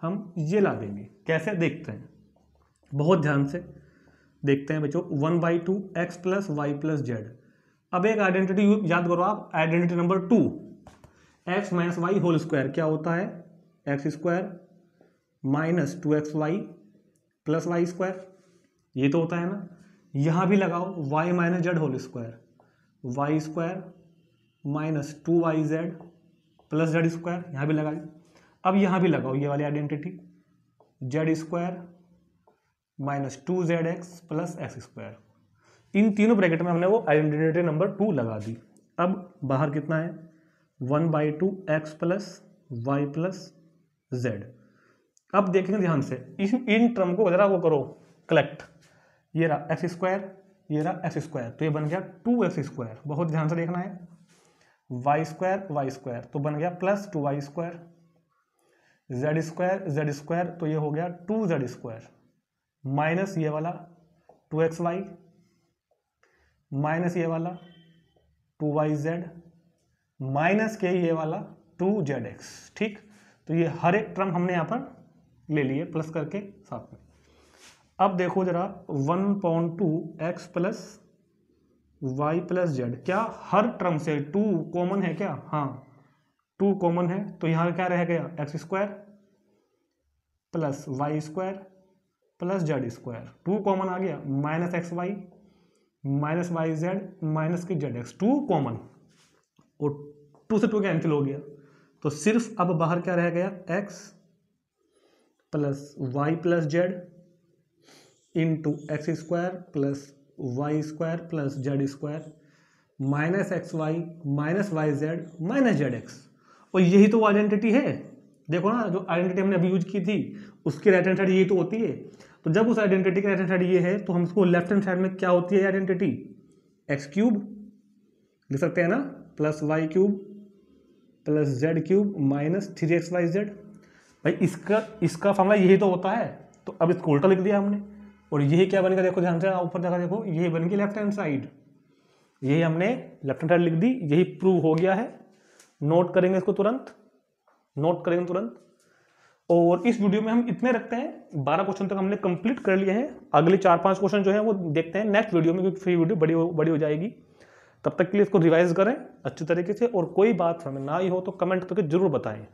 हम ये ला देंगे, कैसे देखते हैं, बहुत ध्यान से देखते हैं बच्चों। 1/2 x plus y plus z. अब एक आइडेंटिटी याद करो आप, identity number 2, x minus Y whole square क्या होता है, x square minus 2x y plus y square, ये तो होता है ना। यहां भी लगाओ y minus z whole square, y square minus 2y z plus z square, यहां भी लगाई। अब यहां भी लगाओ ये वाली identity, z square minus 2ZX plus x square. इन तीनों ब्रैकेट में हमने वो आइडेंटिटी नंबर 2 लगा दी। अब बाहर कितना है, 1/2 x plus y plus z. अब देखेंगे ध्यान से, इन टर्म को जरा वो करो कलेक्ट, ये रहा एक्स स्क्वायर, ये रहा एक्स स्क्वायर, तो ये बन गया 2x स्क्वायर, बहुत ध्यान से देखना है। वाई स्क्वायर तो बन गया plus 2y square, Z square तो ये हो गया 2z स्क्वायर माइनस ये वाला 2xy माइनस ये वाला 2yz माइनस के ये वाला 2zx। ठीक, तो ये हर एक टर्म हमने यहाँ पर ले लिए प्लस करके साथ में। अब देखो जरा 1/2 x plus y plus z, क्या हर टर्म से 2 कॉमन है क्या, हाँ 2 कॉमन है, तो यहाँ क्या रह गया x square plus y square plus z square, 2 common आ गया, minus x y minus y z minus की जेड एक्स, 2 कॉमन, और 2 से 2 कैंसिल हो गया, तो सिर्फ अब बाहर क्या रह गया, x plus y plus z into x square plus y square plus z square minus x y minus y z minus z x. और यही तो आइडेंटिटी है, देखो ना, जो आइडेंटिटी हमने अभी यूज की थी उसकी राइट हैंड साइड यही तो होती है। तो जब उस आइडेंटिटी की राइट हैंड साइड ये है, तो हमको लेफ्ट हैंड साइड में क्या होती है आइडेंटिटी, एक्स क्यूब लिख सकते हैं ना, plus Y cube plus z cube minus 3x y z. भाई इसका फॉर्मूला यही तो होता है, तो अब इसको उल्टा लिख दिया हमने, और यही क्या बनेगा, देखो ध्यान से ऊपर जाकर देखो, यही बन गई लेफ्ट हैंड साइड, यही हमने लेफ्ट हैंड साइड लिख दी, यही प्रूव हो गया है। नोट करेंगे इसको तुरंत, नोट करेंगे तुरंत। और इस वीडियो में हम इतने रखते हैं, 12 क्वेश्चन तक हमने कंप्लीट कर लिए हैं। अगले 4-5 क्वेश्चन जो है वो देखते हैं नेक्स्ट वीडियो में, क्योंकि फिर वीडियो बड़ी हो जाएगी। तब तक के लिए इसको रिवाइज करें अच्छी तरीके से, और कोई बात हमें ना ही हो तो कमेंट करके जरूर बताएं।